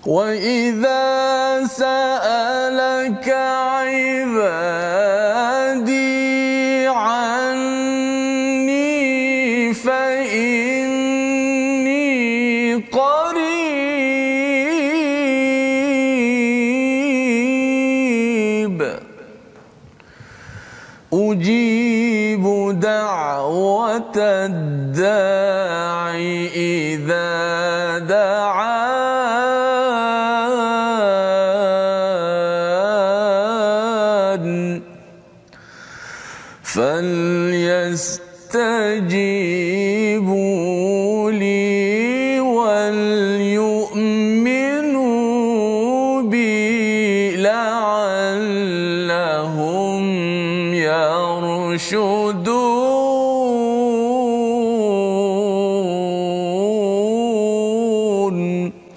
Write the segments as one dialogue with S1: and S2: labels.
S1: وَإِذَا سَأَلَكَ عِبَادِي عَنِّي فَإِنِّي قَرِيبٌ أُجِيبُ دَعْوَةَ الدَّاعِ إِذَا دَعَانِ فَلْيَسْتَجِيبُوا لِي وَلْيُؤْمِنُوا بِي لَعَلَّهُمْ يَرْشُدُونَ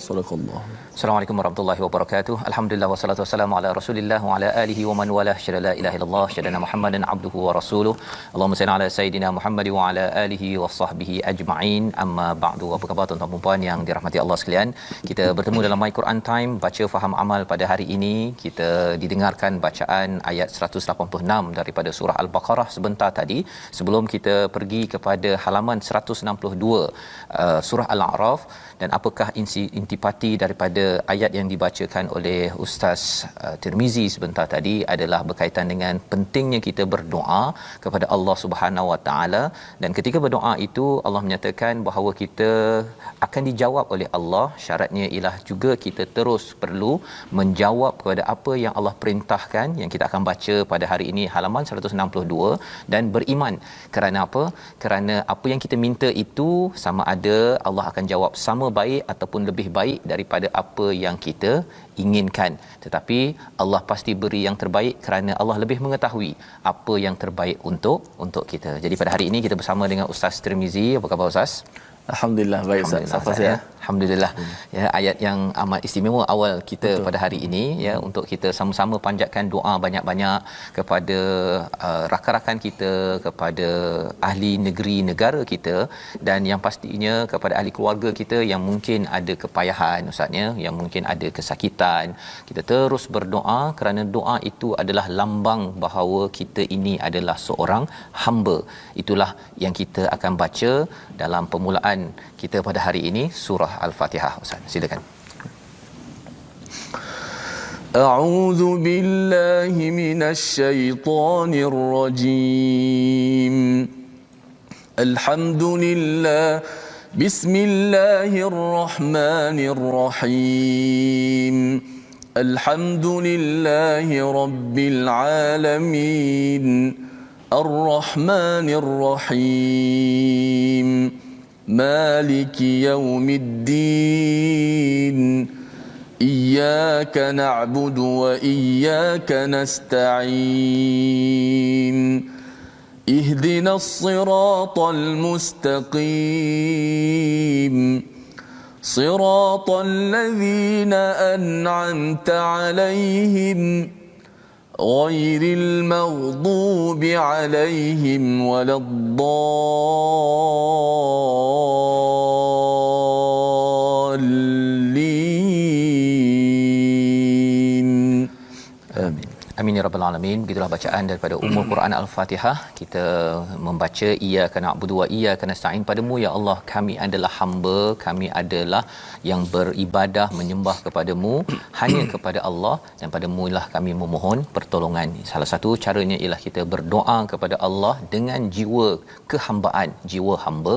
S1: صدق الله.
S2: Assalamualaikum warahmatullahi wabarakatuh. Alhamdulillah wassalatu wassalamu ala Rasulillah wa ala alihi wa man walah. Syada la ilaha illallah, syada Muhammadan abduhu wa rasuluh. Allahumma salli ala sayidina Muhammad wa ala alihi wa sahbihi ajma'in. Amma ba'du. Apa khabar tuan-tuan dan puan yang dirahmati Allah sekalian? Kita bertemu dalam My Quran Time, baca faham amal pada hari ini. Kita didengarkan bacaan ayat 186 daripada surah Al-Baqarah sebentar tadi. Sebelum kita pergi kepada halaman 162 surah Al-A'raf, dan apakah intipati daripada ayat yang dibacakan oleh Ustaz Tirmizi sebentar tadi adalah berkaitan dengan pentingnya kita berdoa kepada Allah Subhanahu Wa Taala, dan ketika berdoa itu Allah menyatakan bahawa kita akan dijawab oleh Allah. Syaratnya ialah juga kita terus perlu menjawab kepada apa yang Allah perintahkan, yang kita akan baca pada hari ini halaman 162, dan beriman. Kerana apa? Kerana apa yang kita minta itu sama ada Allah akan jawab sama baik ataupun lebih baik daripada apa yang kita inginkan, tetapi Allah pasti beri yang terbaik kerana Allah lebih mengetahui apa yang terbaik untuk kita. Jadi pada hari ini kita bersama dengan Ustaz Tirmizi. Apa khabar Ustaz?
S1: Alhamdulillah baik Ustaz. Apa saya?
S2: Alhamdulillah. Ya, ayat yang amat istimewa awal kita pada hari ini, ya, untuk kita sama-sama panjatkan doa banyak-banyak kepada rakan-rakan kita, kepada ahli negeri negara kita, dan yang pastinya kepada ahli keluarga kita yang mungkin ada kepayahan Ustaznya, yang mungkin ada kesakitan. Kita terus berdoa kerana doa itu adalah lambang bahawa kita ini adalah seorang hamba. Itulah yang kita akan baca dalam permulaan kita pada hari ini, surah Al-Fatihah. Ustaz, silakan.
S1: A'udzu billahi minasy syaithanir rajim. Alhamdulillah. Bismillahirrahmanirrahim. Alhamdulillahi rabbil alamin. Ar-Rahmanir Rahim. Maliki yaumiddin. Iyyaka na'budu wa iyyaka nasta'in. Ihdinas siratal mustaqim. Siratal ladzina an'amta 'alaihim ghairil maghdubi 'alaihim waladdallin. Amin.
S2: Amin ya rabbal alamin. Begitulah bacaan daripada Ummul Quran Al-Fatihah. Kita membaca iyyaka na'budu wa iyyaka nasta'in. Padamu ya Allah kami adalah hamba, kami adalah yang beribadah menyembah kepadamu, hanya kepada Allah, dan padamu lah kami memohon pertolongan. Salah satu caranya ialah kita berdoa kepada Allah dengan jiwa kehambaan, jiwa hamba,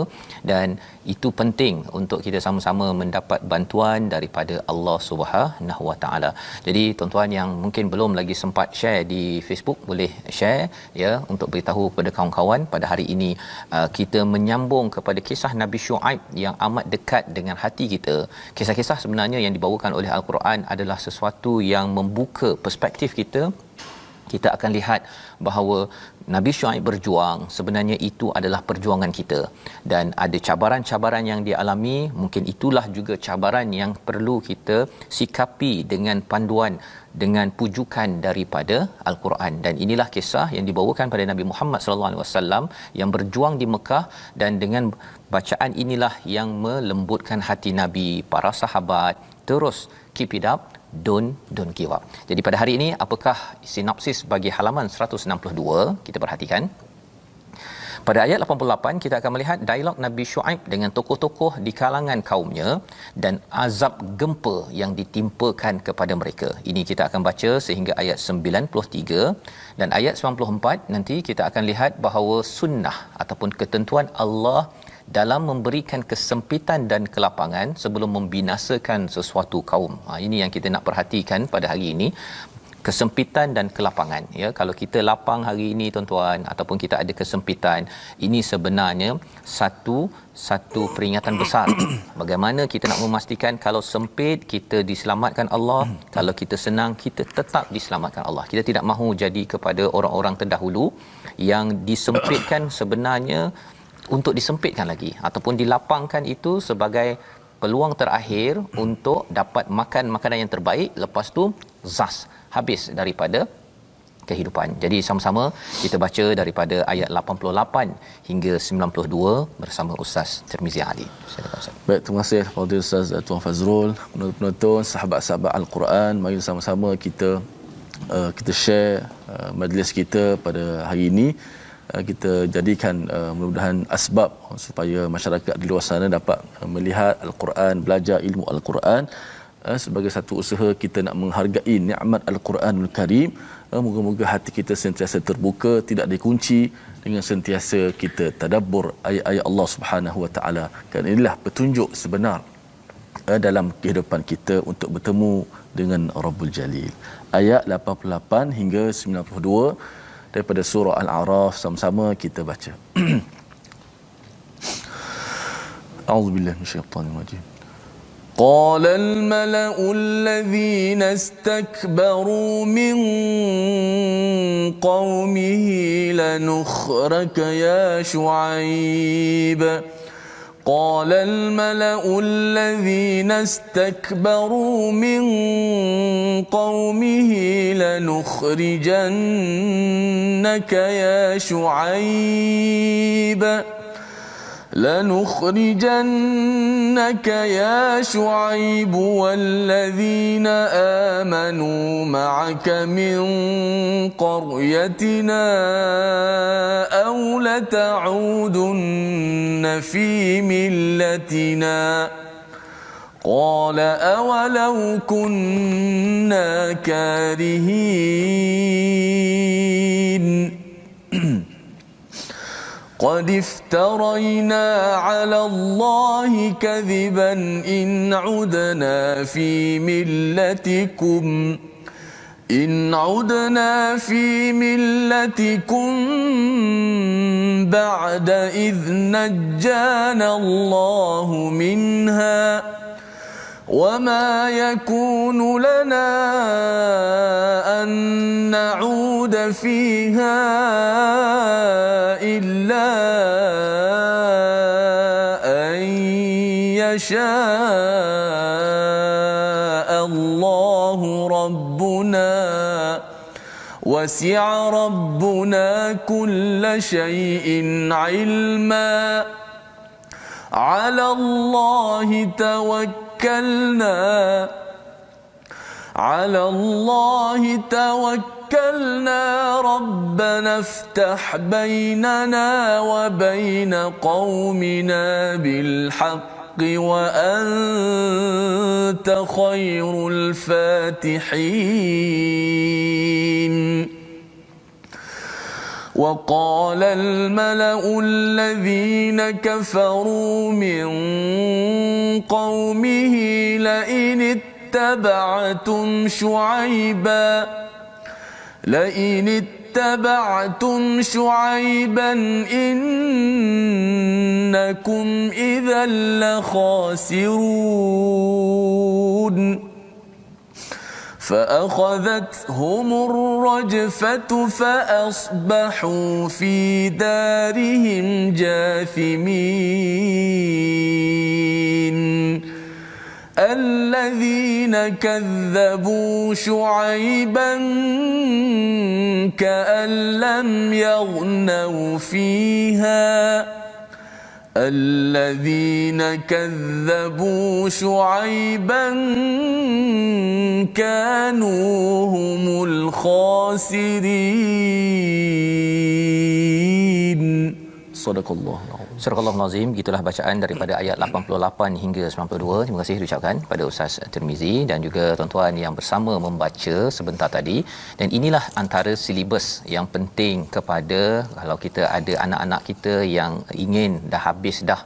S2: dan itu penting untuk kita sama-sama mendapat bantuan daripada Allah Subhanahu Wa Taala. Jadi tuan-tuan yang mungkin belum lagi sempat share di Facebook, boleh share ya, untuk beritahu kepada kawan-kawan. Pada hari ini kita menyambung kepada kisah Nabi Syuaib yang amat dekat dengan hati kita. Kisah-kisah sebenarnya yang dibawakan oleh Al-Quran adalah sesuatu yang membuka perspektif kita kita akan lihat bahawa Nabi Syuaib berjuang, sebenarnya itu adalah perjuangan kita, dan ada cabaran-cabaran yang dialami. Mungkin itulah juga cabaran yang perlu kita sikapi dengan panduan, dengan pujukan daripada Al-Quran. Dan inilah kisah yang dibawakan pada Nabi Muhammad sallallahu alaihi wasallam yang berjuang di Mekah, dan dengan bacaan inilah yang melembutkan hati Nabi, para sahabat, terus keep it up, don't give up. Jadi pada hari ini, apakah sinopsis bagi halaman 162? Kita perhatikan. Pada ayat 88 kita akan melihat dialog Nabi Syuaib dengan tokoh-tokoh di kalangan kaumnya dan azab gempa yang ditimpakan kepada mereka. Ini kita akan baca sehingga ayat 93, dan ayat 94 nanti kita akan lihat bahawa sunnah ataupun ketentuan Allah dalam memberikan kesempitan dan kelapangan sebelum membinasakan sesuatu kaum. Ini yang kita nak perhatikan pada hari ini, kesempitan dan kelapangan. Ya, kalau kita lapang hari ini tuan-tuan, ataupun kita ada kesempitan, ini sebenarnya satu peringatan besar. Bagaimana kita nak memastikan kalau sempit kita diselamatkan Allah, kalau kita senang kita tetap diselamatkan Allah. Kita tidak mahu jadi kepada orang-orang terdahulu yang disempitkan sebenarnya untuk disempitkan lagi, ataupun dilapangkan itu sebagai peluang terakhir untuk dapat makan makanan yang terbaik, lepas tu zas, habis daripada kehidupan. Jadi sama-sama kita baca daripada ayat 88 hingga 92 bersama Ustaz Tirmizi Ali. Silakan Ustaz.
S1: Baik, terima kasih Fadil Ustaz Tuan Fazrul, penonton, sahabat-sahabat Al-Quran. Mari sama-sama kita share majlis kita pada hari ini. Kita jadikan mudah-mudahan asbab supaya masyarakat di luar sana dapat melihat Al-Quran, belajar ilmu Al-Quran sebagai satu usaha kita nak menghargai nikmat Al-Quranul Karim. Moga-moga hati kita sentiasa terbuka, tidak dikunci, dengan sentiasa kita tadabbur ayat-ayat Allah Subhanahu Wa Taala. Kerana inilah petunjuk sebenar dalam kehidupan kita untuk bertemu dengan Rabbul Jalil. Ayat 88 hingga 92 daripada surah Al-A'raf, sama-sama kita baca. A'udzubillahi minasyaitanir rajim. قال الملأ الذين استكبروا من قومه لنخرجك يا شعيب. قال الملأ الذين استكبروا من قومه لنخرجنك يا شعيب والذين آمنوا معك من قريتنا أو لتعودن في ملتنا. قال أولو كنا كارهين. قد افترينا على الله كذبا إن عدنا في ملتكم بعد إذ نجانا الله منها وما يكون لنا أن نعود فيها إلا أن يشاء الله ربنا وسع ربنا كل شيء علما. على الله توكلنا ربنا افتح بيننا وبين قومنا بالحق وأنت خير الفاتحين. وقال الملأ الذين كفروا من قومه لئن اتبعتم شعيبا إنكم إذا لخاسرون. فأخذتهم الرجفة فأصبحوا في دارهم جاثمين الذين كذبوا شعيبا كأن لم يغنوا فيها الذين كذبوا شعيبا كانوا هم الخاسرين. صدق الله العظيم.
S2: Surah Al-Nazim, gitulah bacaan daripada ayat 88 hingga 92. Terima kasih diucapkan pada Ustaz Tirmizi dan juga tuan-tuan yang bersama membaca sebentar tadi. Dan inilah antara silibus yang penting kepada kalau kita ada anak-anak kita yang ingin dah habis dah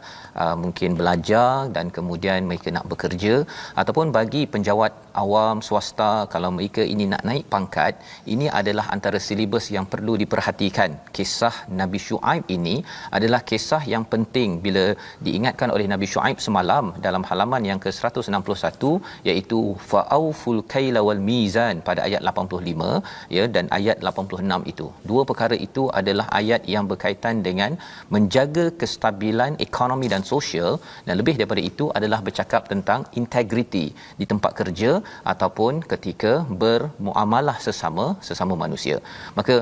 S2: mungkin belajar dan kemudian mereka nak bekerja, ataupun bagi penjawat awam swasta kalau mereka ini nak naik pangkat, ini adalah antara silibus yang perlu diperhatikan. Kisah Nabi Syuaib ini adalah kisah yang penting bila diingatkan oleh Nabi Syuaib semalam dalam halaman yang ke-161, iaitu fa'auful kaila wal mizan pada ayat 85 ya, dan ayat 86 itu. Dua perkara itu adalah ayat yang berkaitan dengan menjaga kestabilan ekonomi dan sosial, dan lebih daripada itu adalah bercakap tentang integriti di tempat kerja ataupun ketika bermuamalah sesama manusia. Maka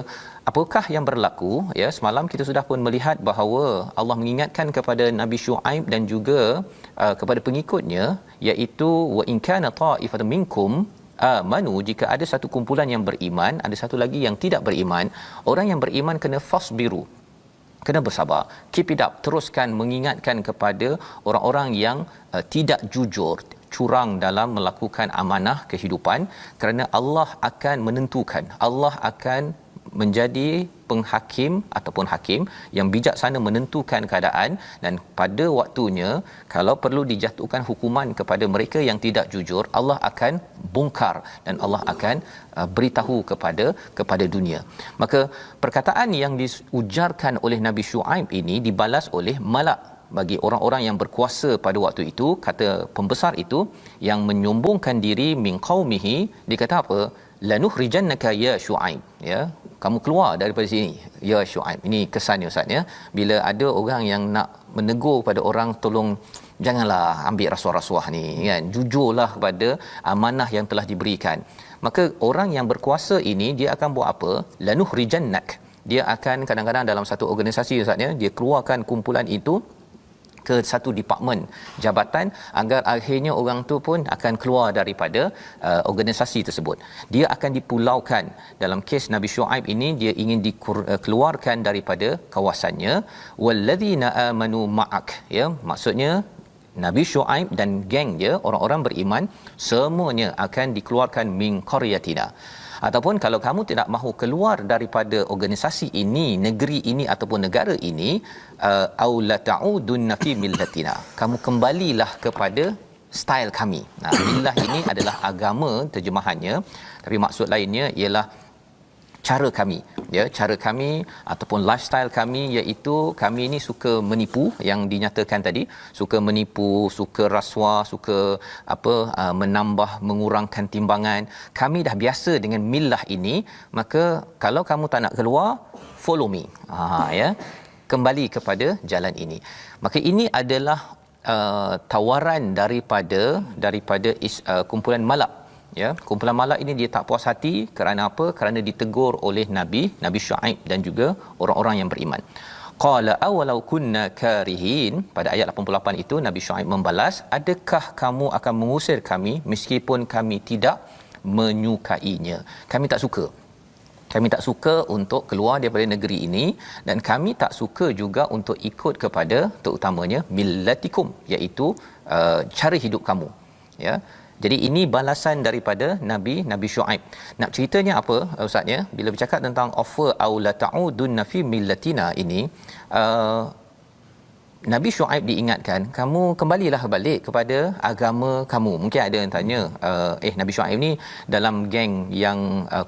S2: apakah yang berlaku ya, semalam kita sudah pun melihat bahawa Allah mengingatkan kepada Nabi Syuaib dan juga kepada pengikutnya, iaitu wa in kana ta'ifatan minkum amanu, jika ada satu kumpulan yang beriman, ada satu lagi yang tidak beriman. Orang yang beriman kena fasbiru, kena bersabar, keep it up, teruskan mengingatkan kepada orang-orang yang tidak jujur, curang dalam melakukan amanah kehidupan, kerana Allah akan menentukan, Allah akan menjadi penghakim ataupun hakim yang bijaksana menentukan keadaan, dan pada waktunya kalau perlu dijatuhkan hukuman kepada mereka yang tidak jujur, Allah akan bongkar dan Allah akan beritahu kepada dunia. Maka perkataan yang diujarkan oleh Nabi Syuaib ini dibalas oleh malak bagi orang-orang yang berkuasa pada waktu itu. Kata pembesar itu yang menyombongkan diri min qaumihi, dia kata apa? Lanukhrijannaka ya Syuaib, ya, kamu keluar daripada sini ya Syuaib. Ini kesannya Ustaz ya, bila ada orang yang nak menegur pada orang, tolong janganlah ambil rasuah-rasuah ni kan, jujurlah kepada amanah yang telah diberikan. Maka orang yang berkuasa ini dia akan buat apa? Lanukhrijannak, dia akan kadang-kadang dalam satu organisasi Ustaz ya, dia keluarkan kumpulan itu ke satu departmen jabatan, agar akhirnya orang tu pun akan keluar daripada organisasi tersebut. Dia akan dipulaukan. Dalam kes Nabi Syuaib ini, dia ingin dikeluarkan daripada kawasannya. Walladzina amanu ma'ak, ya, maksudnya Nabi Syuaib dan geng dia, orang-orang beriman, semuanya akan dikeluarkan min qaryatina. Ataupun kalau kamu tidak mahu keluar daripada organisasi ini, negeri ini ataupun negara ini, au la ta'udunna fi millatina, kamu kembalilah kepada style kami. Nah, millah ini adalah agama terjemahannya, tapi maksud lainnya ialah cara kami, ya, cara kami ataupun lifestyle kami, iaitu kami ini suka menipu, yang dinyatakan tadi, suka menipu, suka rasuah, suka menambah mengurangkan timbangan. Kami dah biasa dengan millah ini, maka kalau kamu tak nak keluar, follow me. Ya, kembali kepada jalan ini. Maka ini adalah tawaran daripada kumpulan malak. Ya, kumpulan malak ini dia tak puas hati kerana apa? Kerana ditegur oleh Nabi Syuaib dan juga orang-orang yang beriman. Qala awalau kunna karihin, pada ayat 88 itu Nabi Syuaib membalas, adakah kamu akan mengusir kami meskipun kami tidak menyukainya? Kami tak suka. Kami tak suka untuk keluar daripada negeri ini, dan kami tak suka juga untuk ikut kepada terutamanya millatikum, iaitu cara hidup kamu. Ya. Jadi ini balasan daripada Nabi Syuaib. Nak ceritanya apa Ustaz ya? Bila bercakap tentang offer au la ta'udunna fi millatina ini, Nabi Syuaib diingatkan, kamu kembalilah balik kepada agama kamu. Mungkin ada yang tanya, Nabi Syuaib ni dalam geng yang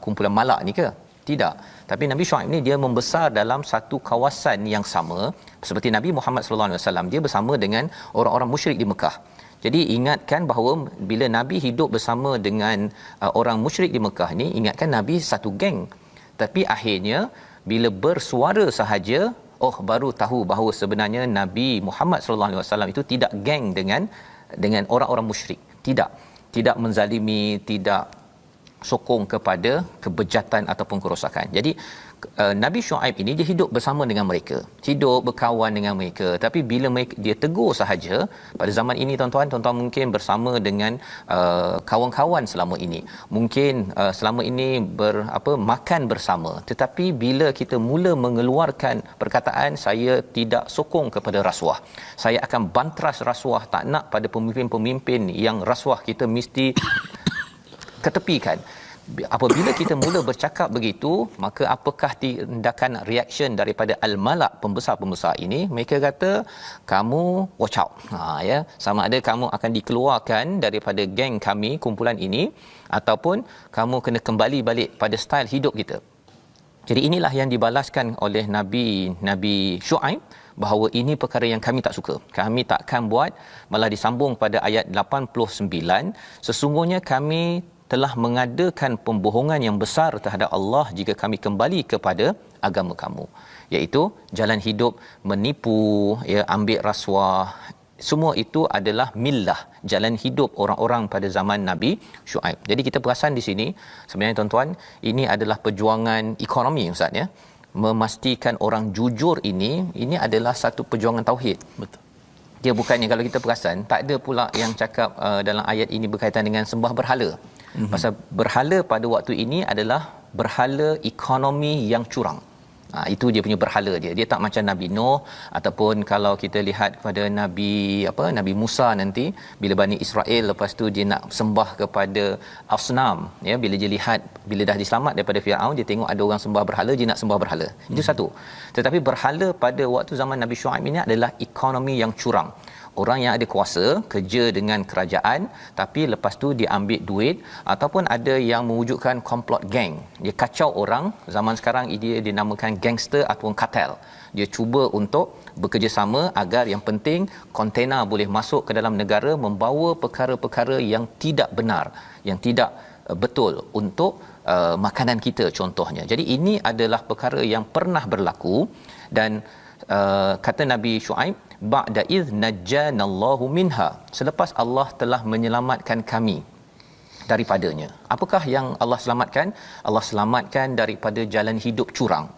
S2: kumpulan malak ni ke? Tidak. Tapi Nabi Syuaib ni dia membesar dalam satu kawasan yang sama seperti Nabi Muhammad sallallahu alaihi wasallam. Dia bersama dengan orang-orang musyrik di Mekah. Jadi ingatkan bahawa bila Nabi hidup bersama dengan orang musyrik di Mekah ni, ingatkan Nabi satu geng. Tapi akhirnya bila bersuara sahaja, baru tahu bahawa sebenarnya Nabi Muhammad sallallahu alaihi wasallam itu tidak geng dengan orang-orang musyrik. Tidak menzalimi, tidak sokong kepada kebejatan ataupun kerosakan. Jadi Nabi Shu'aib ini dia hidup bersama dengan mereka, hidup berkawan dengan mereka. Tapi bila dia tegur sahaja, pada zaman ini tuan-tuan mungkin bersama dengan kawan-kawan selama ini, mungkin selama ini makan bersama. Tetapi bila kita mula mengeluarkan perkataan, saya tidak sokong kepada rasuah, saya akan bantras rasuah, tak nak pada pemimpin-pemimpin yang rasuah, kita mesti ketepikan. Apabila kita mula bercakap begitu, maka apakah tindakan reaction daripada al-malak, pembesar-pembesar ini? Mereka kata kamu watch out. Sama ada kamu akan dikeluarkan daripada geng kami, kumpulan ini, ataupun kamu kena kembali balik pada style hidup kita. Jadi inilah yang dibalaskan oleh Nabi Shu'aib, bahawa ini perkara yang kami tak suka, kami takkan buat. Malah disambung pada ayat 89, sesungguhnya kami telah mengadakan pembohongan yang besar terhadap Allah jika kami kembali kepada agama kamu, iaitu jalan hidup menipu, ambil rasuah. Semua itu adalah millah, jalan hidup orang-orang pada zaman Nabi Shu'aib. Jadi kita perasan di sini sebenarnya tuan-tuan, ini adalah perjuangan ekonomi ustaz ya. Memastikan orang jujur ini adalah satu perjuangan tauhid.
S1: Betul.
S2: Dia bukannya, kalau kita perasan, tak ada pula yang cakap dalam ayat ini berkaitan dengan sembah berhala. Pasal berhala pada waktu ini adalah berhala ekonomi yang curang. Itu dia punya berhala dia tak macam Nabi Nuh, ataupun kalau kita lihat kepada Nabi Musa nanti, bila Bani Israel lepas tu dia nak sembah kepada asnam, bila dia lihat, bila dah diselamat daripada Firaun, dia tengok ada orang sembah berhala, dia nak sembah berhala. Itu satu. Tetapi berhala pada waktu zaman Nabi Shu'aib ini adalah ekonomi yang curang. Orang yang ada kuasa, kerja dengan kerajaan, tapi lepas tu dia ambil duit, ataupun ada yang mewujudkan komplot geng. Dia kacau orang. Zaman sekarang dia dinamakan gangster ataupun kartel. Dia cuba untuk bekerjasama agar yang penting kontena boleh masuk ke dalam negara, membawa perkara-perkara yang tidak benar, yang tidak betul untuk makanan kita contohnya. Jadi ini adalah perkara yang pernah berlaku. Dan kata Nabi Shu'aib, ba'da iz najjanallahu minha, selepas Allah telah menyelamatkan kami daripadanya. Apakah yang Allah selamatkan? Allah selamatkan daripada jalan hidup curang.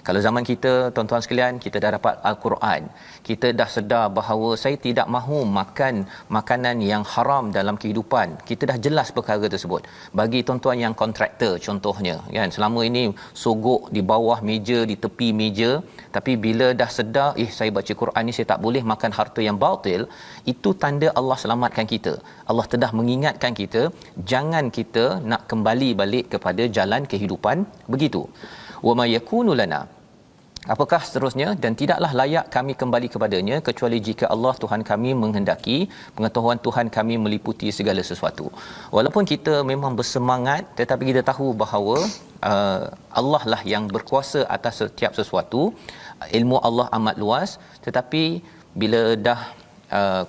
S2: Kalau zaman kita, tuan-tuan sekalian, kita dah dapat Al-Quran, kita dah sedar bahawa saya tidak mahu makan makanan yang haram dalam kehidupan. Kita dah jelas perkara tersebut. Bagi tuan-tuan yang kontraktor contohnya, kan, selama ini sogok di bawah meja, di tepi meja, tapi bila dah sedar, saya baca Quran ni, saya tak boleh makan harta yang batil, itu tanda Allah selamatkan kita. Allah telah mengingatkan kita, jangan kita nak kembali balik kepada jalan kehidupan begitu. Wa ma yakunu lana, apakah seterusnya, dan tidaklah layak kami kembali kepadanya kecuali jika Allah Tuhan kami menghendaki. Pengetahuan Tuhan kami meliputi segala sesuatu. Walaupun kita memang bersemangat, tetapi kita tahu bahawa Allah lah yang berkuasa atas setiap sesuatu. Ilmu Allah amat luas. Tetapi bila dah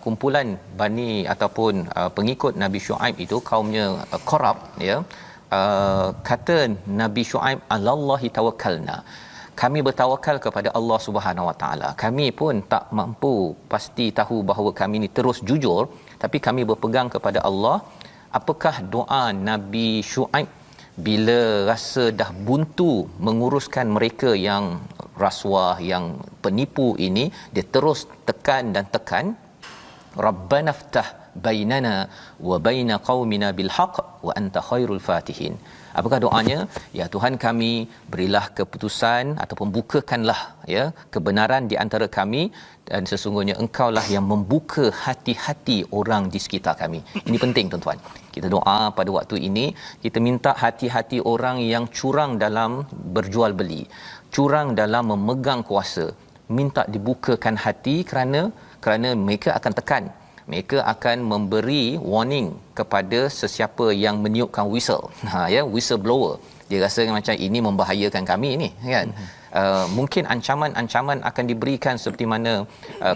S2: kumpulan Bani ataupun pengikut Nabi Shu'aib itu, kaumnya korup, kata Nabi Shu'aib, alallahi tawakkalna, kami bertawakal kepada Allah Subhanahu Wa Taala. Kami pun tak mampu pasti tahu bahawa kami ini terus jujur, tapi kami berpegang kepada Allah. Apakah doa Nabi Shu'aib bila rasa dah buntu menguruskan mereka yang rasuah, yang penipu ini? Dia terus tekan dan tekan, Rabbana ftah bainana wa baina qaumina bil haqq wa anta khairul fatihin. Apakah doanya? Ya Tuhan kami, berilah keputusan ataupun bukakanlah kebenaran di antara kami, dan sesungguhnya engkaulah yang membuka hati-hati orang di sekitar kami. Ini penting tuan-tuan. Kita doa pada waktu ini, kita minta hati-hati orang yang curang dalam berjual beli, curang dalam memegang kuasa, minta dibukakan hati, kerana mereka akan tekan, mereka akan memberi warning kepada sesiapa yang meniupkan whistle. Whistleblower. Dia rasa macam ini membahayakan kami ni, kan. Mungkin ancaman-ancaman akan diberikan seperti mana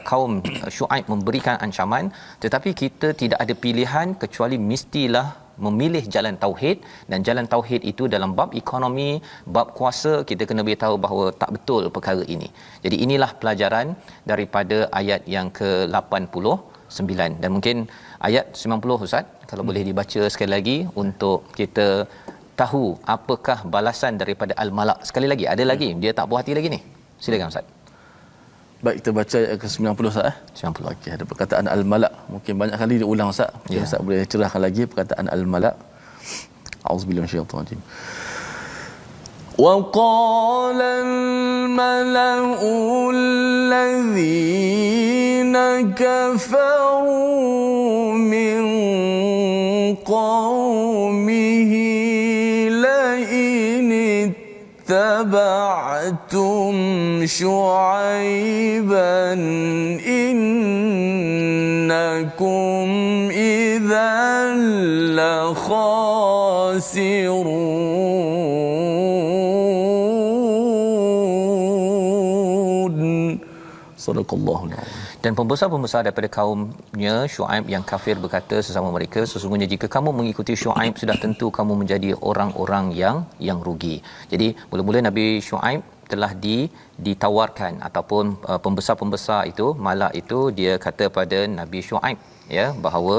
S2: kaum Syuaib memberikan ancaman, tetapi kita tidak ada pilihan kecuali mestilah memilih jalan tauhid. Dan jalan tauhid itu dalam bab ekonomi, bab kuasa, kita kena beritahu bahawa tak betul perkara ini. Jadi inilah pelajaran daripada ayat yang ke-89. Dan mungkin ayat 90, Ustaz, kalau boleh dibaca sekali lagi untuk kita tahu apakah balasan daripada Al-Malak. Sekali lagi, ada lagi, dia tak puas hati lagi ni. Silakan Ustaz.
S1: Baik, kita baca ayat ke-90, Ustaz.
S2: 90.
S1: Okey, ada perkataan Al-Malak. Mungkin banyak kali diulang, Ustaz. Mungkin Ustaz boleh cerahkan lagi perkataan Al-Malak. A'udzubillahi minasyaitanir rajim. Wa qala al-mala'u alladhina kafaru min qaumihi اتبعتم شعيبا إنكم إذا لخاسرون صدق الله العظيم.
S2: Dan pembesar-pembesar daripada kaumnya Syuaib yang kafir berkata sesama mereka, sesungguhnya jika kamu mengikuti Syuaib, sudah tentu kamu menjadi orang-orang yang rugi. Jadi mula-mula Nabi Syuaib telah ditawarkan, ataupun pembesar-pembesar itu, malak itu, dia kata pada Nabi Syuaib, ya, bahawa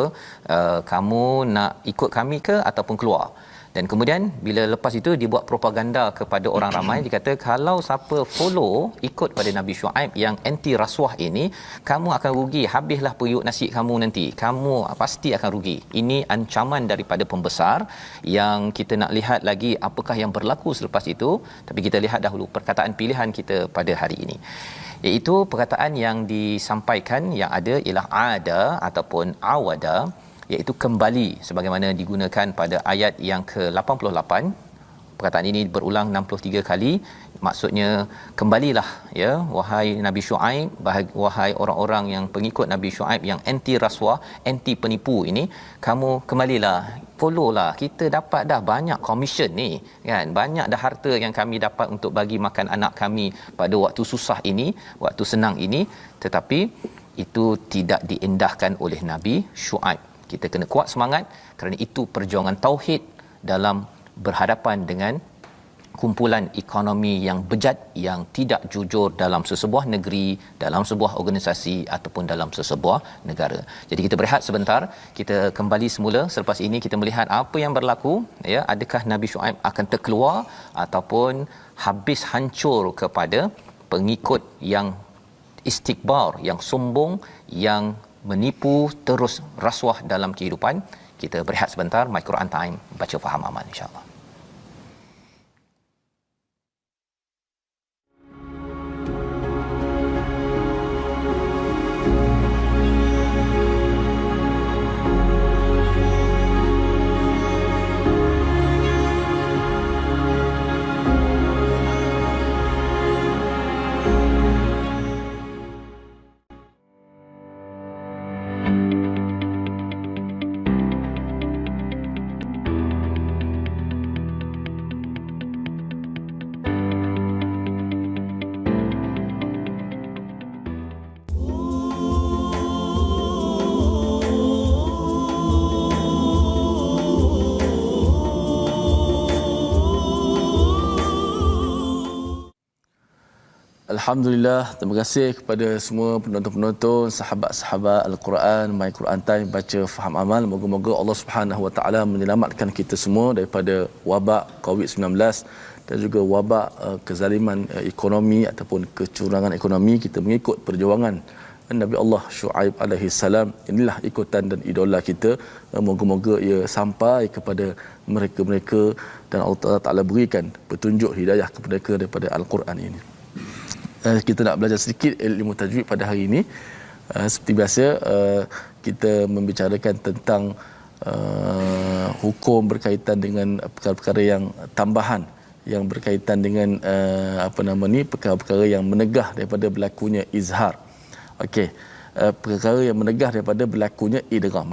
S2: kamu nak ikut kami ke ataupun keluar. Dan kemudian bila lepas itu dia buat propaganda kepada orang ramai, dia kata kalau siapa follow ikut pada Nabi Syuaib yang anti rasuah ini, kamu akan rugi, habislah periuk nasi kamu nanti, kamu pasti akan rugi. Ini ancaman daripada pembesar. Yang kita nak lihat lagi apakah yang berlaku selepas itu, tapi kita lihat dahulu perkataan pilihan kita pada hari ini, iaitu perkataan yang disampaikan yang ada ialah ada ataupun awada, iaitu kembali, sebagaimana digunakan pada ayat yang ke-88. Perkataan ini berulang 63 kali. Maksudnya kembalilah, ya, wahai Nabi Syuaib, wahai orang-orang yang pengikut Nabi Syuaib yang anti rasuah, anti penipu ini, kamu kembalilah, follow lah, kita dapat dah banyak komisen ni, kan, banyak dah harta yang kami dapat untuk bagi makan anak kami pada waktu susah ini, waktu senang ini. Tetapi itu tidak diendahkan oleh Nabi Syuaib. Kita kena kuat semangat, kerana itu perjuangan tauhid dalam berhadapan dengan kumpulan ekonomi yang bejat, yang tidak jujur dalam sesebuah negeri, dalam sebuah organisasi ataupun dalam sesebuah negara. Jadi kita berehat sebentar, kita kembali semula selepas ini, kita melihat apa yang berlaku, ya, adakah Nabi Syuaib akan terkeluar ataupun habis hancur kepada pengikut yang istikbar, yang sombong, yang menipu, terus rasuah dalam kehidupan. Kita berehat sebentar, My Quran Time, baca faham amal, insya-Allah.
S1: Alhamdulillah, terima kasih kepada semua penonton-penonton, sahabat-sahabat Al-Quran, My Quran Time, baca faham amal. Moga-moga Allah Subhanahu Wa Taala menyelamatkan kita semua daripada wabak COVID-19 dan juga wabak kezaliman ekonomi ataupun kecurangan ekonomi. Kita mengikut perjuangan Nabi Allah Syuaib alaihi salam. Inilah ikutan dan idola kita. Moga-moga ia sampai kepada mereka-mereka dan Allah Taala berikan petunjuk hidayah kepada mereka daripada Al-Quran ini. Kita nak belajar sedikit ilmu tajwid pada hari ini. Seperti biasa, kita membicarakan tentang hukum berkaitan dengan perkara-perkara yang tambahan yang berkaitan dengan perkara-perkara yang menegah daripada berlakunya izhar. Okey. Perkara yang menegah daripada berlakunya idgham.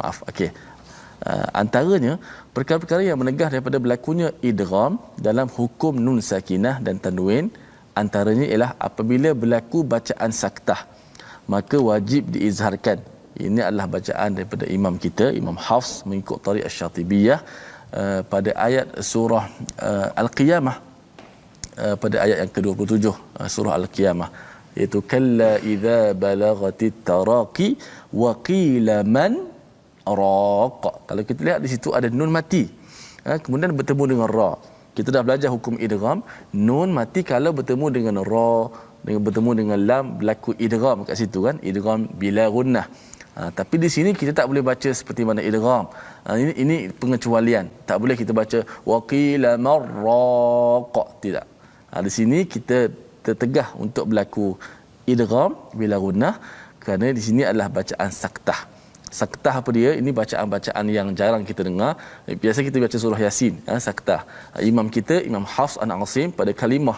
S1: Antaranya perkara-perkara yang menegah daripada berlakunya idgham dalam hukum nun sakinah dan tanwin Antaranya ialah apabila berlaku bacaan saktah, maka wajib diizharkan. Ini adalah bacaan daripada imam kita, Imam Hafs mengikut Tariq Asy-Syatibiyah pada ayat surah Al-Qiyamah, pada ayat yang ke-27 surah Al-Qiyamah, iaitu kalla idza balagatit taraqi wa qila man raq. Kalau kita lihat di situ ada nun mati, kemudian bertemu dengan ra. Kita dah belajar hukum idgham, nun mati kalau bertemu dengan ra, dengan bertemu dengan lam, berlaku idgham kat situ kan, idgham bila gunnah. Tapi di sini kita tak boleh baca seperti mana idgham. Ini pengecualian. Tak boleh kita baca waqila marraq, tidak. Di sini kita tertegah untuk berlaku idgham bila gunnah, kerana di sini adalah bacaan saktah. Saktah apa dia? Ini bacaan-bacaan yang jarang kita dengar. Biasa kita baca surah Yasin, saktah. Imam kita, Imam Hafs an Asim, pada kalimah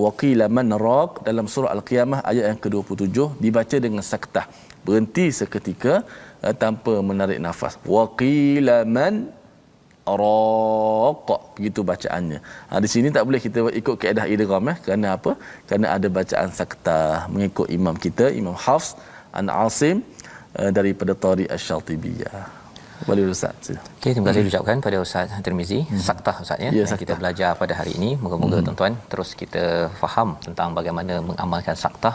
S1: waqila man raq dalam surah Al-Qiyamah ayat yang ke-27 dibaca dengan saktah. Berhenti seketika tanpa menarik nafas. Waqila man raq, begitu bacaannya. Di sini tak boleh kita ikut kaedah idgham, kerana apa? Kerana ada bacaan saktah mengikut imam kita, Imam Hafs an Asim daripada Tariq Asy-Syatibiyah. Boleh Ustaz.
S2: Okey, terima kasih ucapkan pada Ustaz Tirmizi. Saktah Ustaz ya. Yang kita belajar pada hari ini. Moga-moga tuan-tuan terus kita faham tentang bagaimana mengamalkan saktah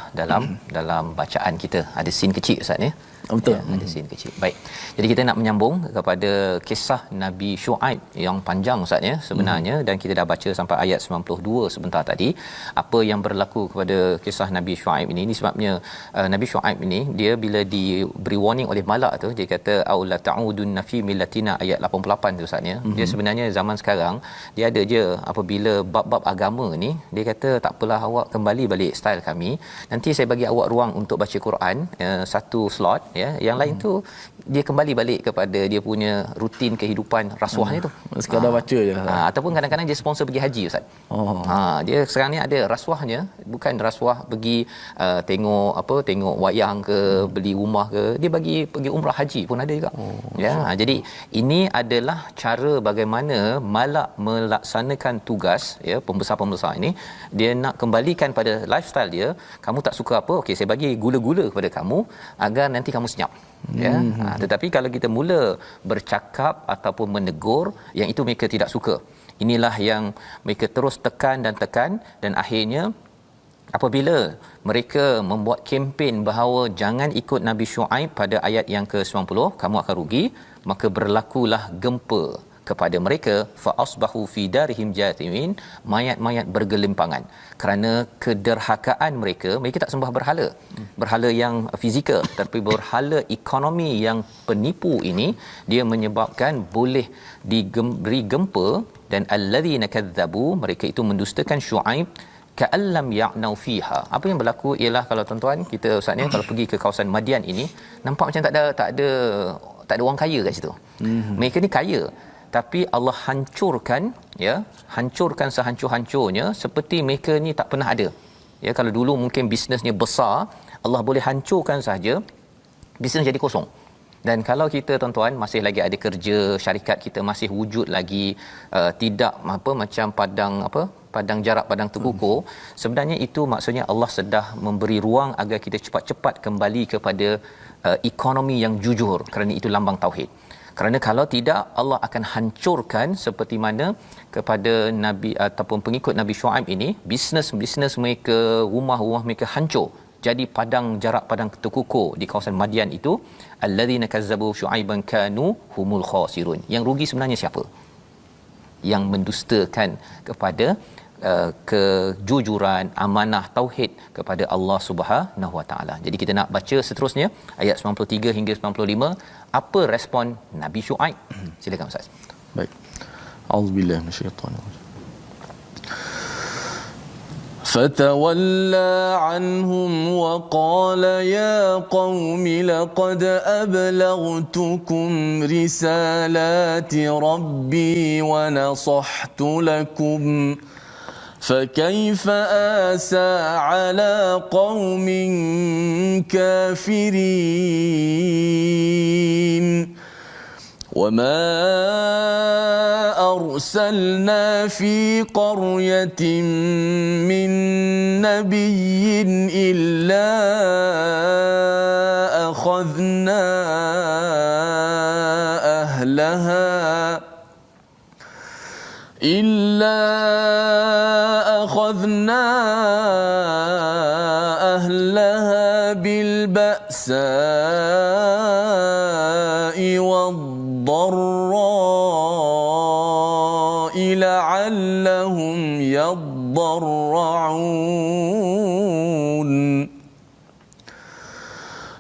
S2: dalam bacaan kita. Ada sin kecil Ustaz ya.
S1: Betul.
S2: Ya, ada sin kecil. Baik. Jadi kita nak menyambung kepada kisah Nabi Syuaib yang panjang Ustaz ya sebenarnya, dan kita dah baca sampai ayat 92 sebentar tadi. Apa yang berlaku kepada kisah Nabi Syuaib ini? Ini sebabnya Nabi Syuaib ini dia bila diberi warning oleh malak tu, dia kata aula ta'udun fi millatina, ayat 88 tu Ustaz ya. Dia sebenarnya zaman sekarang dia ada je apabila bab-bab agama ni, dia kata tak apalah, awak kembali balik style kami, nanti saya bagi awak ruang untuk baca Quran satu slot ya, yang lain tu dia kembali balik kepada dia punya rutin kehidupan rasuahnya tu,
S1: sekadar baca je
S2: ataupun kadang-kadang dia sponsor pergi haji Ustaz. Dia sekarang ni ada rasuahnya, bukan rasuah pergi tengok wayang ke, beli rumah ke, dia bagi pergi umrah haji pun ada juga. Jadi ini adalah cara bagaimana malak melaksanakan tugas ya, pembesar-pembesar ini. Dia nak kembalikan pada lifestyle dia. Kamu tak suka apa, okey saya bagi gula-gula kepada kamu agar nanti kamu senyap ya. Tetapi kalau kita mula bercakap ataupun menegur, yang itu mereka tidak suka. Inilah yang mereka terus tekan, dan akhirnya apabila mereka membuat kempen bahawa jangan ikut Nabi Syuaib pada ayat yang ke-90, kamu akan rugi, maka berlakulah gempa kepada mereka, fa asbahu fi darihim jathimin, mayat-mayat bergelimpangan kerana kederhakaan mereka. Mereka tak sembah berhala yang fizikal, tapi berhala ekonomi yang penipu ini, dia menyebabkan boleh diberi gempa. Dan allazina kadzabu, mereka itu mendustakan Syuaib, ka'allam ya'nau fiha. Apa yang berlaku ialah, kalau tuan-tuan kita Ustaz ni kalau pergi ke kawasan Madian ini, nampak macam tak ada orang kaya kat situ. Mereka ni kaya, tapi Allah hancurkan sehancur-hancurnya, seperti mereka ni tak pernah ada. Ya, kalau dulu mungkin bisnesnya besar, Allah boleh hancurkan saja, bisnes jadi kosong. Dan kalau kita tuan-tuan masih lagi ada kerja, syarikat kita masih wujud lagi, tidak macam padang jarak padang terkukur, sebenarnya itu maksudnya Allah sedang memberi ruang agar kita cepat-cepat kembali kepada ekonomi yang jujur, kerana itu lambang tauhid. Kerana kalau tidak, Allah akan hancurkan seperti mana kepada Nabi ataupun pengikut Nabi Syuaib ini, bisnes mereka, rumah-rumah mereka hancur, jadi padang jarak padang terkukur di kawasan Madian itu. Alladzina kazzabu Syuaiban kanu humul khasirun. Yang rugi sebenarnya siapa? Yang mendustakan kepada kejujuran, amanah tauhid kepada Allah Subhanahu Wa Taala. Jadi kita nak baca seterusnya ayat 93 hingga 95, apa respon Nabi Syuaib. Silakan Ustaz.
S1: Baik. Auzubillahi minasyaitanir rajim. فتولى عنهم وقال يا قوم لقد أبلغتكم رسالات ربي ونصحت لكم فكيف آسى على قوم كافرين وما أرسلنا في قرية من نبي إلا أخذنا أهلها بالبأساء والضراء لعلهم يضرعون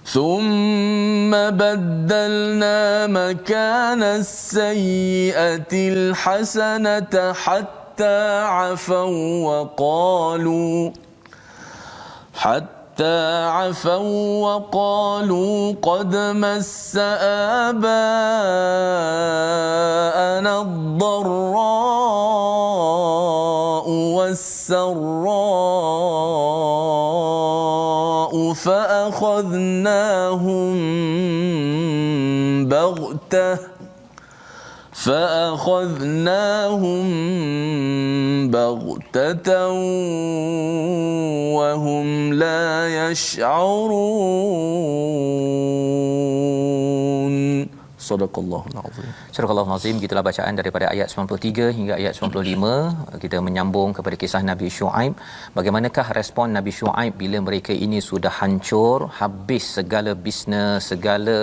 S1: ثم بدلنا مكان السيئة الحسنة حتى عفوا وقالوا قد مس آباءنا الضراء والسراء فأخذناهم بغتة وهم لا يشعرون. Sadaqallahul azim.
S2: Surah Al-Azim, gitulah bacaan daripada ayat 93 hingga ayat 95. Kita menyambung kepada kisah Nabi Syuaib. Bagaimanakah respon Nabi Syuaib bila mereka ini sudah hancur, habis segala bisnes, segala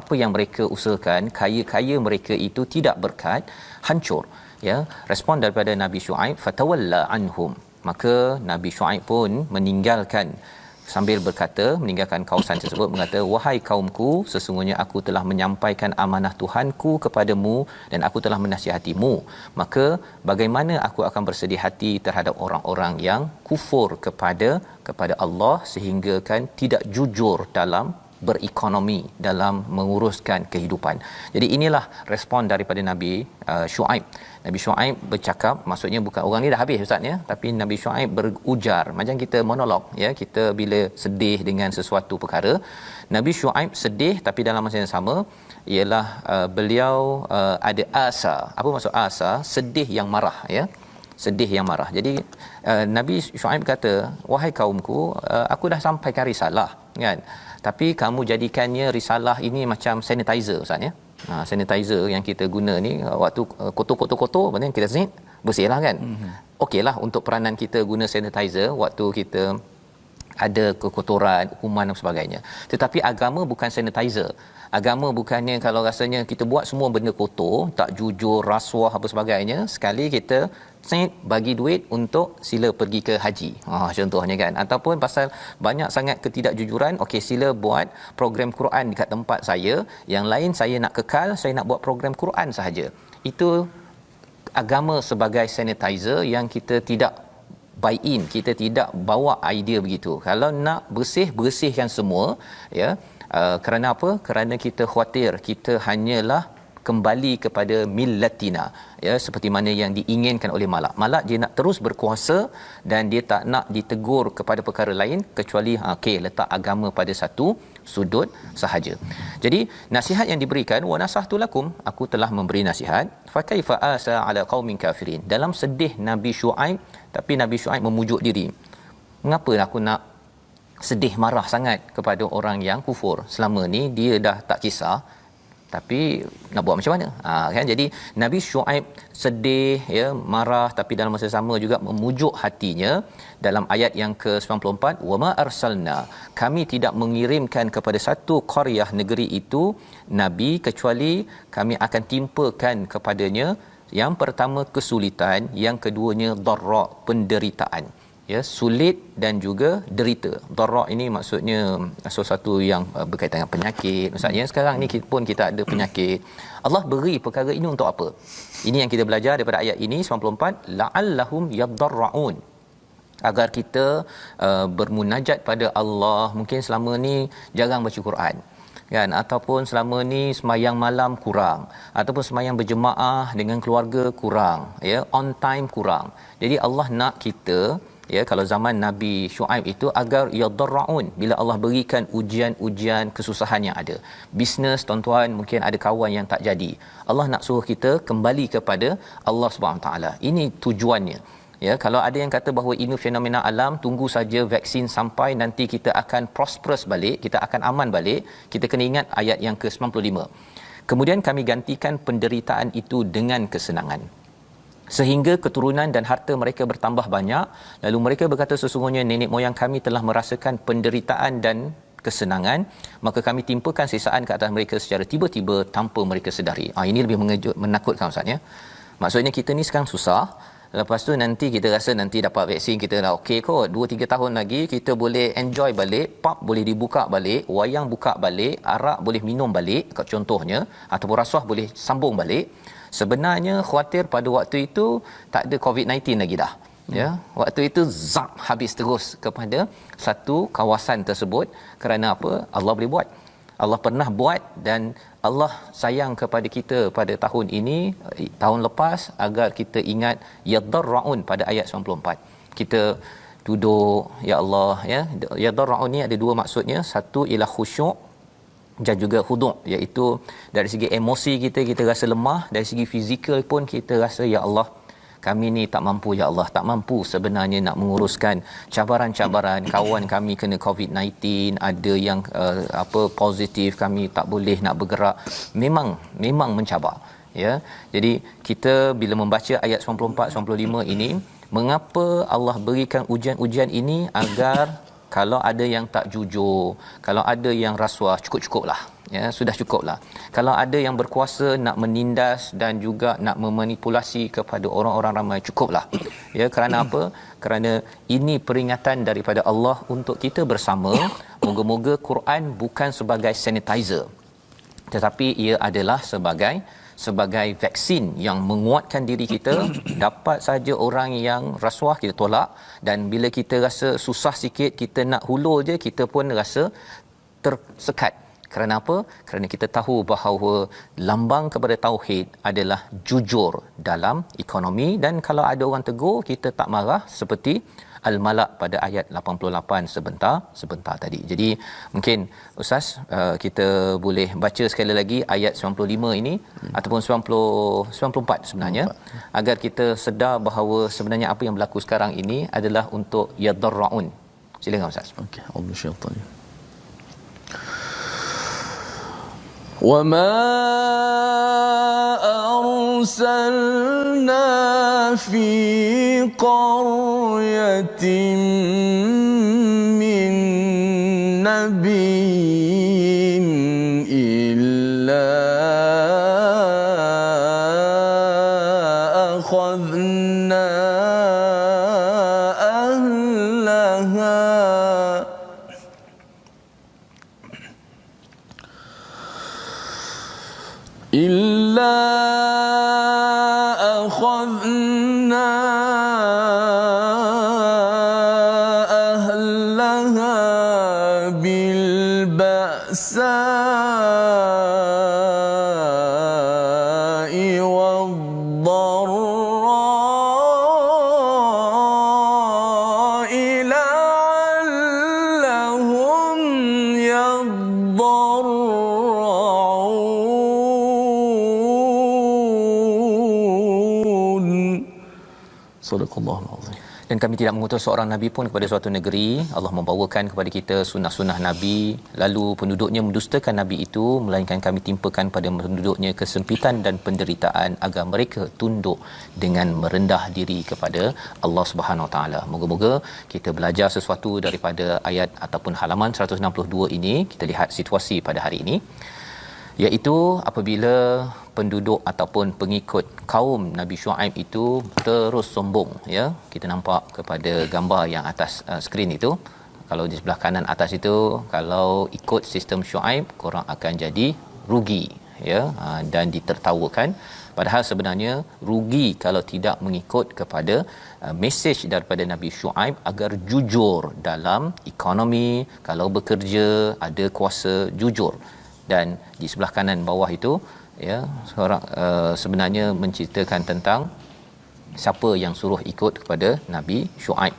S2: apa yang mereka usahakan, kaya-kaya mereka itu tidak berkat, hancur. Ya, respon daripada Nabi Syuaib, fatawalla anhum. Maka Nabi Syuaib pun meninggalkan, sambil berkata, meninggalkan kawasan tersebut, mengata, wahai kaumku, sesungguhnya aku telah menyampaikan amanah Tuhanku kepadamu dan aku telah menasihatimu. Maka bagaimana aku akan bersedih hati terhadap orang-orang yang kufur kepada Allah sehingga kan tidak jujur dalam berekonomi, dalam menguruskan kehidupan. Jadi inilah respon daripada Nabi Syuaib. Nabi Syuaib bercakap, maksudnya bukan orang ni dah habis ustaz ya, tapi Nabi Syuaib berujar macam kita monolog ya, kita bila sedih dengan sesuatu perkara, Nabi Syuaib sedih tapi dalam masa yang sama ialah beliau ada asa. Apa maksud asa? Sedih yang marah ya. Sedih yang marah. Jadi Nabi Syuaib kata, wahai kaumku, aku dah sampaikan risalah kan, tapi kamu jadikannya risalah ini macam sanitizer ustaz ya. Sanitizer yang kita guna ni, waktu kotor-kotor macam kita bersihlah kan. Okeylah untuk peranan kita guna sanitizer waktu kita ada kekotoran, kuman dan sebagainya. Tetapi agama bukan sanitizer. Agama bukannya kalau rasanya kita buat semua benda kotor, tak jujur, rasuah apa sebagainya, sekali kita bagi duit untuk sila pergi ke haji. Contohnya kan. Ataupun pasal banyak sangat ketidakjujuran, okey sila buat program Quran dekat tempat saya, yang lain saya nak kekal, saya nak buat program Quran sahaja. Itu agama sebagai sanitizer yang kita tidak buy in, kita tidak bawa idea begitu. Kalau nak bersihkan semua ya. Kerana apa? Kerana kita khawatir kita hanyalah kembali kepada millatina ya, seperti mana yang diinginkan oleh Malak dia nak terus berkuasa dan dia tak nak ditegur kepada perkara lain kecuali okey letak agama pada satu sudut sahaja. Jadi nasihat yang diberikan, wa nasahtu lakum, aku telah memberi nasihat, fa kaifa asa ala qaumin kafirin. Dalam sedih Nabi Syuaib, tapi Nabi Syuaib memujuk diri, mengapa aku nak sedih marah sangat kepada orang yang kufur? Selama ni dia dah tak kisah, tapi nak buat macam mana? Kan, jadi Nabi Syuaib sedih ya, marah, tapi dalam masa sama juga memujuk hatinya dalam ayat yang ke-94, wama arsalna, kami tidak mengirimkan kepada satu qaryah, negeri itu, nabi kecuali kami akan timpakan kepadanya yang pertama kesulitan, yang keduanya darra, penderitaan ya, sulit dan juga derita. Darra ini maksudnya sesuatu yang berkaitan dengan penyakit. Maksudnya sekarang ni kita ada penyakit. Allah beri perkara ini untuk apa? Ini yang kita belajar daripada ayat ini 94, la'allahum yadarraun, agar kita bermunajat pada Allah. Mungkin selama ni jarang baca Quran kan, ataupun selama ni sembahyang malam kurang, ataupun sembahyang berjemaah dengan keluarga kurang ya, on time kurang. Jadi Allah nak kita Ya, kalau zaman Nabi Shu'aib itu agar yadarraun, bila Allah berikan ujian-ujian kesusahan yang ada. Bisnes tuan-tuan, mungkin ada kawan yang tak jadi. Allah nak suruh kita kembali kepada Allah Subhanahu taala. Ini tujuannya. Ya, kalau ada yang kata bahawa ini fenomena alam, tunggu saja vaksin sampai nanti kita akan prosperous balik, kita akan aman balik, kita kena ingat ayat yang ke-95. Kemudian kami gantikan penderitaan itu dengan kesenangan, sehingga keturunan dan harta mereka bertambah banyak. Lalu mereka berkata, sesungguhnya nenek moyang kami telah merasakan penderitaan dan kesenangan, maka kami timpakan sisaan ke atas mereka secara tiba-tiba tanpa mereka sedari. Ini lebih menakutkan Ustaz ya. Maksudnya kita ni sekarang susah, lepas tu nanti kita rasa nanti dapat vaksin kita dah okey kot, 2-3 tahun lagi kita boleh enjoy balik, pub boleh dibuka balik, wayang buka balik, arak boleh minum balik contohnya, ataupun rasuah boleh sambung balik. Sebenarnya khawatir pada waktu itu tak ada COVID-19 lagi dah. Ya, waktu itu zap habis terus kepada satu kawasan tersebut. Kerana apa? Allah boleh buat. Allah pernah buat dan Allah sayang kepada kita pada tahun ini, tahun lepas, agar kita ingat yadarraun pada ayat 94. Kita duduk, ya Allah, ya. Yadarraun ni ada dua maksudnya. Satu ialah khusyuk dan juga khuduk, iaitu dari segi emosi kita rasa lemah, dari segi fizikal pun kita rasa, ya Allah, kami ni tak mampu, ya Allah, tak mampu sebenarnya nak menguruskan cabaran-cabaran. Kawan kami kena COVID-19, ada yang positif, kami tak boleh nak bergerak. Memang mencabar, ya. Jadi kita bila membaca ayat 94 95 ini, mengapa Allah berikan ujian-ujian ini? Agar kalau ada yang tak jujur, kalau ada yang rasuah, cukup-cukuplah. Ya, sudah cukuplah. Kalau ada yang berkuasa nak menindas dan juga nak memanipulasi kepada orang-orang ramai, cukuplah. Ya, kerana apa? Kerana ini peringatan daripada Allah untuk kita bersama. Moga-moga Quran bukan sebagai sanitizer, tetapi ia adalah sebagai vaksin yang menguatkan diri kita. Dapat saja orang yang rasuah, kita tolak. Dan bila kita rasa susah sikit, kita nak hulur je, kita pun rasa tersekat. Kerana apa? Kerana kita tahu bahawa lambang kepada tauhid adalah jujur dalam ekonomi. Dan kalau ada orang tegur, kita tak marah seperti Al-Malak pada ayat 88 sebentar tadi. Jadi mungkin Ustaz, kita boleh baca sekali lagi ayat 95 ini ataupun 94 sebenarnya, agar kita sedar bahawa sebenarnya apa yang berlaku sekarang ini adalah untuk yadarraun. Silakan Ustaz.
S1: Okey, Allah syaitan. وَمَا أَرْسَلْنَا فِي قَرْيَةٍ مِّن نَّبِيٍّ إِلَّا أَخَذْنَا أَهْلَهَا بِالْبَأْسَاءِ وَالضَّرَّاءِ لَعَلَّهُمْ يَضَّرَّعُونَ. Sadaqallahul azim.
S2: Dan kami tidak mengutus seorang Nabi pun kepada suatu negeri. Allah membawakan kepada kita sunnah-sunnah Nabi, lalu penduduknya mendustakan Nabi itu, melainkan kami timpakan pada penduduknya kesempitan dan penderitaan agar mereka tunduk dengan merendah diri kepada Allah Subhanahu Wa Taala. Moga-moga kita belajar sesuatu daripada ayat ataupun halaman 162 ini. Kita lihat situasi pada hari ini, iaitu apabila penduduk ataupun pengikut kaum Nabi Shu'aib itu terus sombong, ya. Kita nampak kepada gambar yang atas skrin itu. Kalau di sebelah kanan atas itu, kalau ikut sistem Shu'aib, korang akan jadi rugi, ya, dan ditertawakan. Padahal sebenarnya rugi kalau tidak mengikut kepada mesej daripada Nabi Shu'aib agar jujur dalam ekonomi, kalau bekerja, ada kuasa, jujur. Dan di sebelah kanan bawah itu, ya, seorang sebenarnya menceritakan tentang siapa yang suruh ikut kepada Nabi Shu'aib.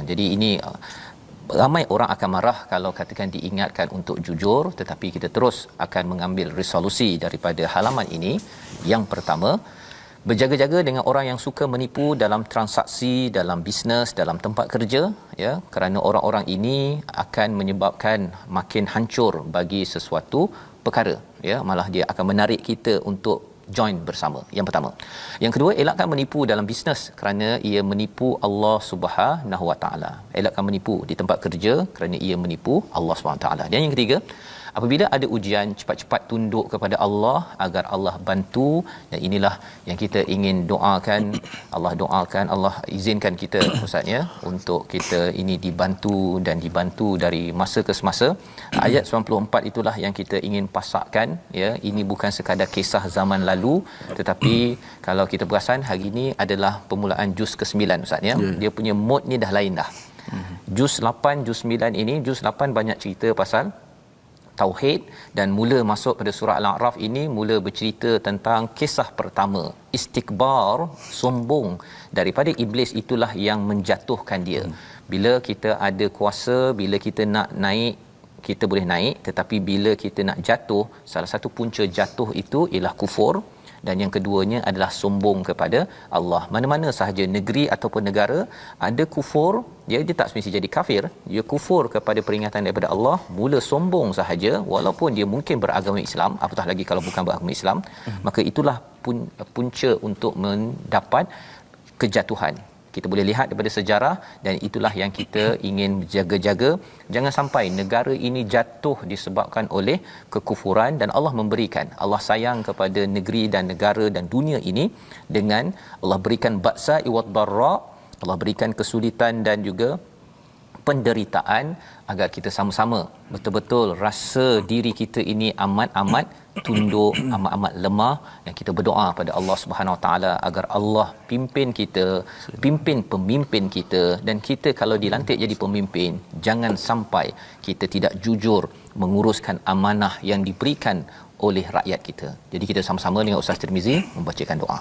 S2: Jadi ini ramai orang akan marah kalau katakan diingatkan untuk jujur, tetapi kita terus akan mengambil resolusi daripada halaman ini. Yang pertama, berjaga-jaga dengan orang yang suka menipu dalam transaksi, dalam bisnes, dalam tempat kerja, ya, kerana orang-orang ini akan menyebabkan makin hancur bagi sesuatu perkara, ya, malah dia akan menarik kita untuk join bersama. Yang pertama. Yang kedua, elakkan menipu dalam bisnes kerana ia menipu Allah Subhanahu Wa Taala. Elakkan menipu di tempat kerja kerana ia menipu Allah Subhanahu Wa Taala. Dan yang ketiga, apabila ada ujian, cepat-cepat tunduk kepada Allah agar Allah bantu. Dan inilah yang kita ingin doakan. Allah izinkan kita, Ustaz, ya, untuk kita ini dibantu dan dibantu dari masa ke semasa. Ayat 94 itulah yang kita ingin pasakkan, ya. Ini bukan sekadar kisah zaman lalu, tetapi kalau kita perasan hari ini adalah permulaan juz ke-9, Ustaz, ya. Dia punya mode ni dah lain dah. Juz 8, juz 9 ini, juz 8 banyak cerita pasal tauhid, dan mula masuk pada surah Al-A'raf ini mula bercerita tentang kisah pertama, istikbar, sombong daripada iblis. Itulah yang menjatuhkan dia. Bila kita ada kuasa, bila kita nak naik, kita boleh naik, tetapi bila kita nak jatuh, salah satu punca jatuh itu ialah kufur, dan yang keduanya adalah sombong kepada Allah. Mana-mana sahaja negeri ataupun negara ada kufur, dia tak semestinya jadi kafir, dia kufur kepada peringatan daripada Allah, mula sombong sahaja walaupun dia mungkin beragama Islam, apatah lagi kalau bukan beragama Islam, maka itulah punca untuk mendapat kejatuhan. Kita boleh lihat daripada sejarah, dan itulah yang kita ingin jaga-jaga. Jangan sampai negara ini jatuh disebabkan oleh kekufuran, dan Allah memberikan, Allah sayang kepada negeri dan negara dan dunia ini dengan Allah berikan ba'sa'i wad darra, Allah berikan kesulitan dan juga penderitaan agar kita sama-sama betul-betul rasa diri kita ini amat-amat tunduk, amat-amat lemah, dan kita berdoa pada Allah Subhanahu Wa Taala agar Allah pimpin kita, pimpin pemimpin kita, dan kita kalau dilantik jadi pemimpin, jangan sampai kita tidak jujur menguruskan amanah yang diberikan oleh rakyat kita. Jadi kita sama-sama dengan Ustaz Tirmizi membacakan doa.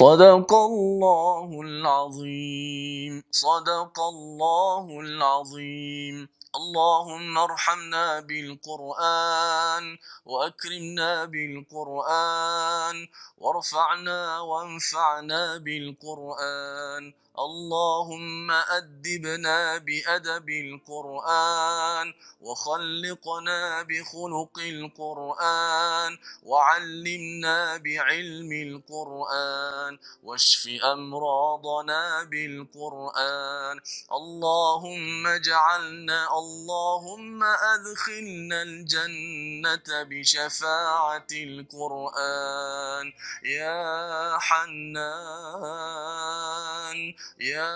S1: Sadaqallahul azim. Sadaqallahul azim. اللهم ارحمنا بالقرآن وأكرمنا بالقرآن وارفعنا وانفعنا بالقرآن. اللهم أدبنا بأدب القرآن وخلقنا بخلق القرآن وعلمنا بعلم القرآن واشف أمراضنا بالقرآن. اللهم اللهم أدخلنا الجنة بشفاعة القرآن يا حنان يا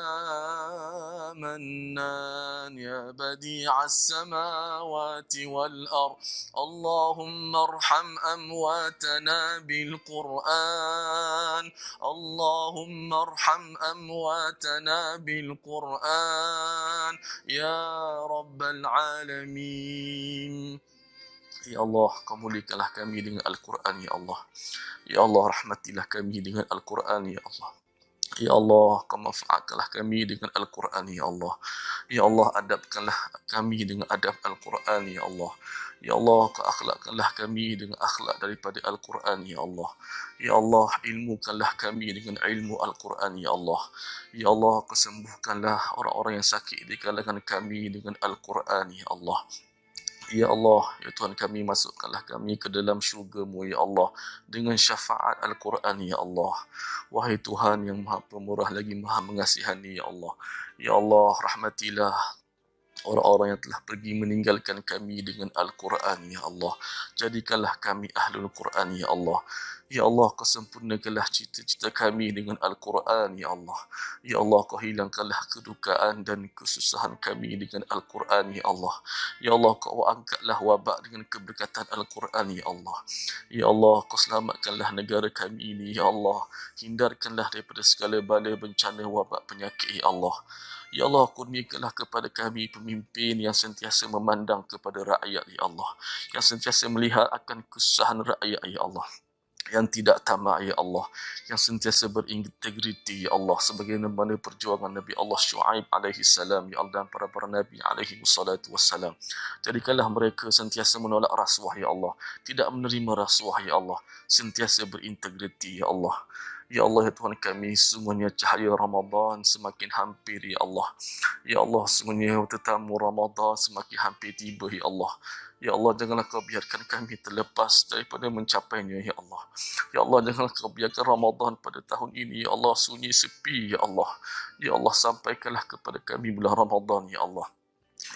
S1: منان يا بديع السماوات والأرض. اللهم ارحم أمواتنا بالقرآن. اللهم ارحم أمواتنا بالقرآن يا رب العالمين. Ya Allah, kamulikanlah kami dengan Al-Quran, Ya Allah. Ya Allah, rahmatilah kami dengan Al-Quran, Ya Allah. Ya Allah, manfaatkanlah kami dengan Al-Quran, Ya Allah. Ya Allah, adabkanlah kami dengan adab Al-Quran, Ya Allah. Ya Allah, keakhlakkanlah kami dengan akhlak daripada Al-Quran, Ya Allah. Ya Allah, ilmukanlah kami dengan ilmu Al-Quran, Ya Allah. Ya Allah, kesembuhkanlah orang-orang yang sakit di kalangan kami dengan Al-Quran, Ya Allah. Ya Allah, ya Tuhan kami, masukkanlah kami ke dalam syurga-Mu, Ya Allah, dengan syafaat Al-Quran, Ya Allah. Wahai Tuhan yang Maha Pemurah lagi Maha Mengasihani, Ya Allah. Ya Allah, rahmatilah orang-orang yang telah pergi meninggalkan kami dengan Al-Quran, Ya Allah. Jadikanlah kami Ahlul Quran, Ya Allah. Ya Allah, kesempurnakanlah cita-cita kami dengan Al-Quran, Ya Allah. Ya Allah, kau hilangkanlah kedukaan dan kesusahan kami dengan Al-Quran, Ya Allah. Ya Allah, kau angkatlah wabak dengan keberkatan Al-Quran, Ya Allah. Ya Allah, kau selamatkanlah negara kami ini, Ya Allah. Hindarkanlah daripada segala bala bencana wabak penyakit, Ya Allah. Ya Allah, kurniakanlah kepada kami pemimpin yang sentiasa memandang kepada rakyat, Ya Allah. Yang sentiasa melihat akan kesusahan rakyat, Ya Allah. yang tidak tamak ya Allah, yang sentiasa berintegriti ya Allah, sebagaimana perjuangan Nabi Allah Syuaib alaihi salam ya Allah, dan para nabi alaihi wassalatu wassalam. Jadikanlah mereka sentiasa menolak rasuah ya Allah, tidak menerima rasuah ya Allah, sentiasa berintegriti ya Allah. Ya Allah ya Tuhan kami, sungguhnya cahaya Ramadan semakin hampir ya Allah. Ya Allah, sungguhnya tetamu Ramadan semakin hampir tiba ya Allah. Ya Allah, janganlah kau biarkan kami terlepas daripada mencapainya ya Allah. Ya Allah, janganlah kau biarkan Ramadan pada tahun ini ya Allah sunyi sepi ya Allah. Ya Allah, sampaikanlah kepada kami bulan Ramadan ya Allah.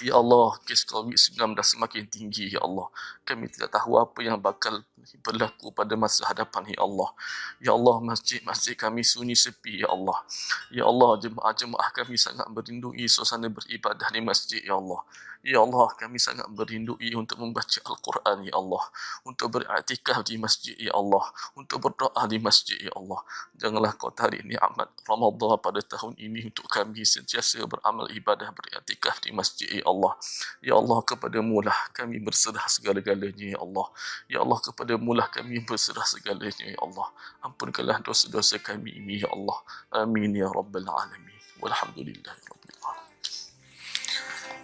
S1: Ya Allah, kes COVID-19 semakin tinggi ya Allah. Kami tidak tahu apa yang bakal berlaku pada masa hadapan ya Allah. Ya Allah, masjid-masjid kami sunyi sepi ya Allah. Ya Allah, jemaah-jemaah kami sangat merindui suasana beribadah di masjid ya Allah. Ya Allah, kami sangat merindui untuk membaca Al-Quran ya Allah, untuk beriktikaf di masjid ya Allah, untuk berdoa di masjid ya Allah. Janganlah kau tarik nikmat Ramadan pada tahun ini untuk kami sentiasa beramal ibadah, beriktikaf di masjid ya Allah. Ya Allah, kepadamu lah kami berserah segala-galanya ya Allah. Ya Allah, kepadamu lah kami berserah segalanya ya Allah. Ampunkanlah dosa-dosa kami ini ya Allah. Amin ya Rabbal Alamin. Walhamdulillahi Rabbil Alamin.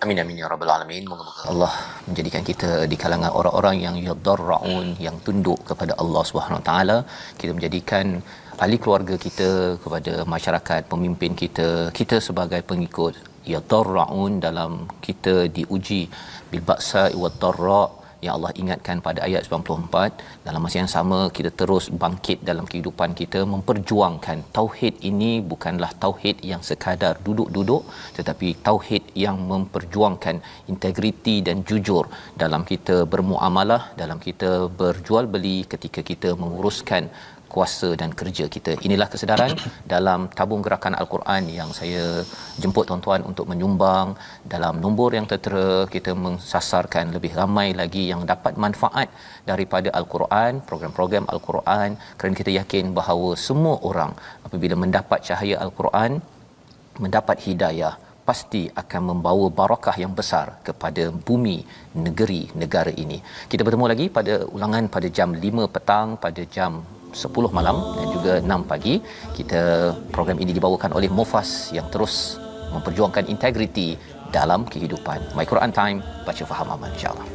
S2: Amin amin ya rabbal alamin. Moga-moga Allah menjadikan kita di kalangan orang-orang yang yadarraun, yang tunduk kepada Allah Subhanahu Wa Taala. Kita menjadikan ahli keluarga kita, kepada masyarakat, pemimpin kita, kita sebagai pengikut yadarraun dalam kita diuji bil ba'sa wad darra, yang Allah ingatkan pada ayat 94. Dalam masa yang sama kita terus bangkit dalam kehidupan kita, memperjuangkan tauhid ini bukanlah tauhid yang sekadar duduk-duduk, tetapi tauhid yang memperjuangkan integriti dan jujur dalam kita bermuamalah, dalam kita berjual beli, ketika kita menguruskan kuasa dan kerja kita. Inilah kesedaran dalam tabung gerakan Al-Quran yang saya jemput tuan-tuan untuk menyumbang. Dalam nombor yang tertera, kita mensasarkan lebih ramai lagi yang dapat manfaat daripada Al-Quran, program-program Al-Quran, kerana kita yakin bahawa semua orang apabila mendapat cahaya Al-Quran, mendapat hidayah, pasti akan membawa barakah yang besar kepada bumi, negeri, negara ini. Kita bertemu lagi pada ulangan pada jam 5 petang, pada jam 10 malam dan juga 6 pagi. Program ini dibawakan oleh Mufas yang terus memperjuangkan integriti dalam kehidupan. My Quran Time, baca faham amal, insya-Allah.